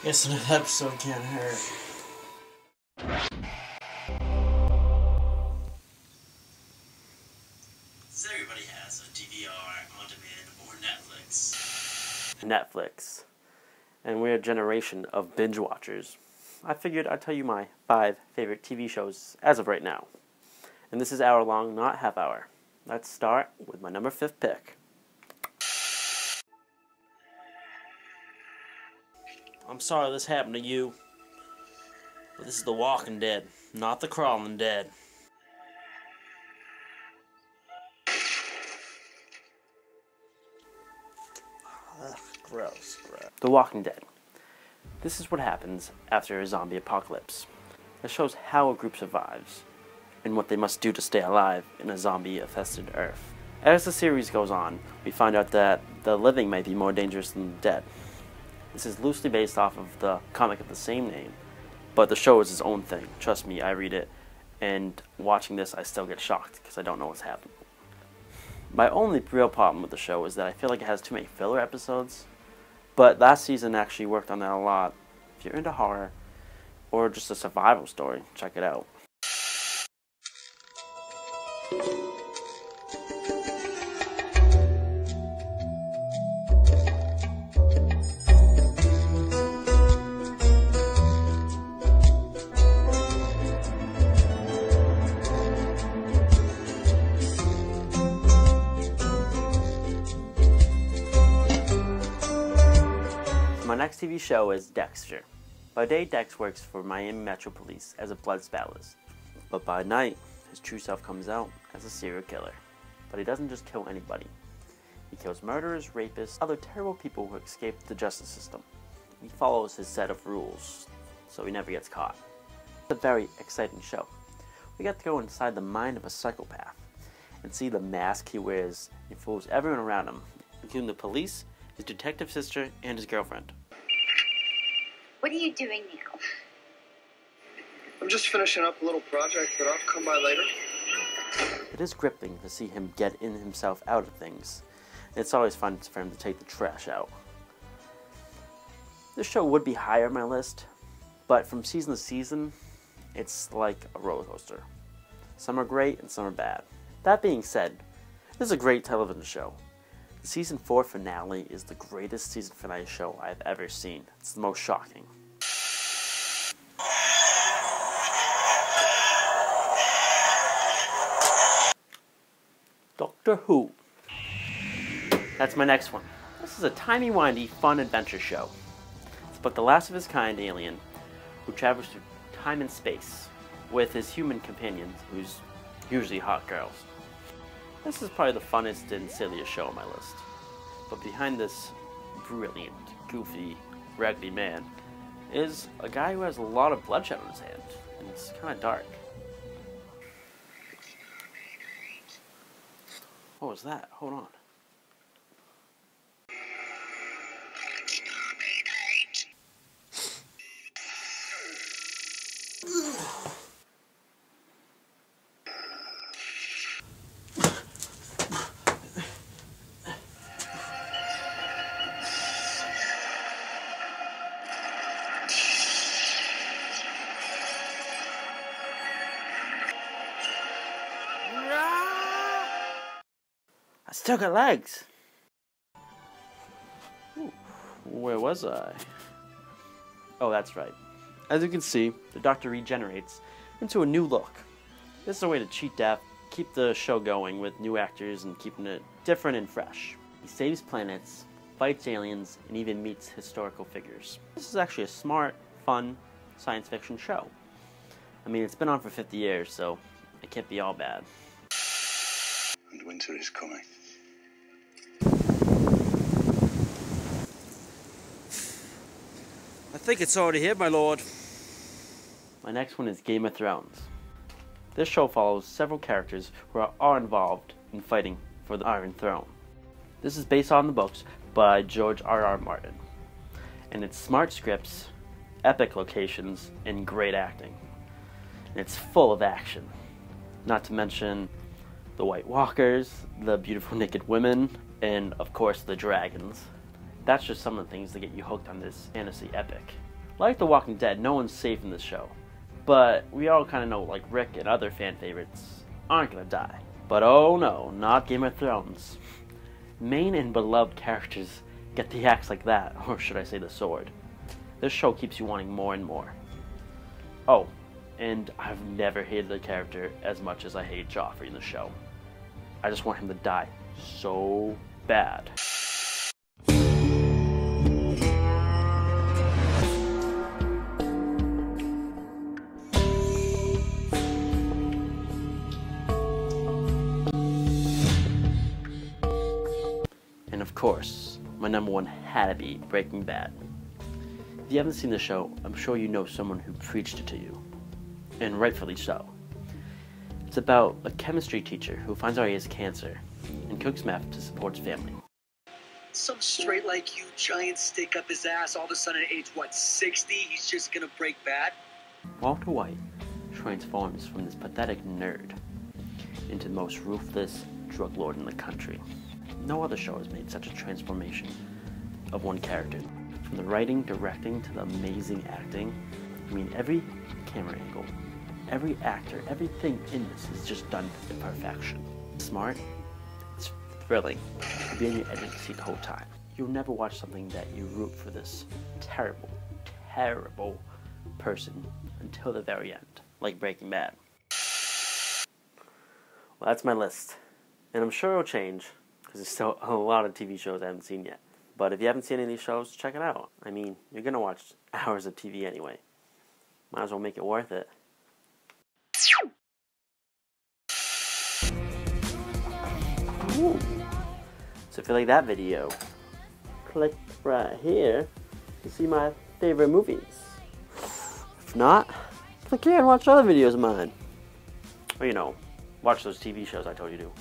Guess an episode can't hurt. So everybody has a DVR, on demand, or Netflix. Netflix. And we're a generation of binge watchers. I figured I'd tell you my 5 favorite TV shows as of right now. And this is hour long, not half hour. Let's start with my number 5 pick. I'm sorry this happened to you, but this is The Walking Dead, not The Crawling Dead. Ugh, gross. The Walking Dead. This is what happens after a zombie apocalypse. It shows how a group survives, and what they must do to stay alive in a zombie-infested Earth. As the series goes on, we find out that the living may be more dangerous than the dead. This is loosely based off of the comic of the same name, but the show is its own thing. Trust me, I read it, and watching this I still get shocked because I don't know what's happening. My only real problem with the show is that I feel like it has too many filler episodes, but last season actually worked on that a lot. If you're into horror, or just a survival story, check it out. My next TV show is Dexter. By day, Dex works for Miami Metro Police as a blood specialist, but by night, his true self comes out as a serial killer. But he doesn't just kill anybody. He kills murderers, rapists, other terrible people who escape the justice system. He follows his set of rules, so he never gets caught. It's a very exciting show. We get to go inside the mind of a psychopath and see the mask he wears. He fools everyone around him, including the police, his detective sister, and his girlfriend. What are you doing now? I'm just finishing up a little project, but I'll come by later. It is gripping to see him get in himself out of things. It's always fun for him to take the trash out. This show would be higher on my list, but from season to season, it's like a roller coaster. Some are great and some are bad. That being said, this is a great television show. The season 4 finale is the greatest season finale show I've ever seen. It's the most shocking. Doctor Who. That's my next one. This is a timey-wimey, fun adventure show. It's about the last of his kind alien who travels through time and space with his human companions, who's usually hot girls. This is probably the funnest and silliest show on my list. But behind this brilliant, goofy, raggedy man is a guy who has a lot of bloodshed on his hand, and it's kind of dark. What was that? Hold on. I still got legs. Ooh, where was I? Oh, that's right. As you can see, the Doctor regenerates into a new look. This is a way to cheat death, keep the show going with new actors and keeping it different and fresh. He saves planets, fights aliens, and even meets historical figures. This is actually a smart, fun science fiction show. I mean, it's been on for 50 years, so it can't be all bad. And winter is coming. I think it's already here, my lord. My next one is Game of Thrones. This show follows several characters who are involved in fighting for the Iron Throne. This is based on the books by George R.R. Martin, and it's smart scripts, epic locations, and great acting. And it's full of action, not to mention the White Walkers, the beautiful naked women, and of course the dragons. That's just some of the things that get you hooked on this fantasy epic. Like The Walking Dead, no one's safe in this show. But we all kind of know, like Rick and other fan favorites aren't gonna die. But oh no, not Game of Thrones. Main and beloved characters get the axe like that, or should I say the sword. This show keeps you wanting more and more. Oh, and I've never hated a character as much as I hate Joffrey in the show. I just want him to die so bad. And of course, my number one had to be Breaking Bad. If you haven't seen the show, I'm sure you know someone who preached it to you. And rightfully so. It's about a chemistry teacher who finds out he has cancer and cooks meth to support his family. Some straight like you giant stick up his ass, all of a sudden at age, 60, he's just gonna break bad? Walter White transforms from this pathetic nerd into the most ruthless drug lord in the country. No other show has made such a transformation of one character. From the writing, directing, to the amazing acting. I mean, every camera angle, every actor, everything in this is just done to perfection. Smart, it's thrilling. You'll be on your edge of the seat the whole time. You'll never watch something that you root for this terrible, terrible person until the very end, like Breaking Bad. Well, that's my list. And I'm sure it'll change, because there's still a lot of TV shows I haven't seen yet. But if you haven't seen any of these shows, check it out. I mean, you're going to watch hours of TV anyway. Might as well make it worth it. Ooh. So if you like that video, click right here to see my favorite movies. If not, click here and watch other videos of mine. Or, you know, watch those TV shows I told you to.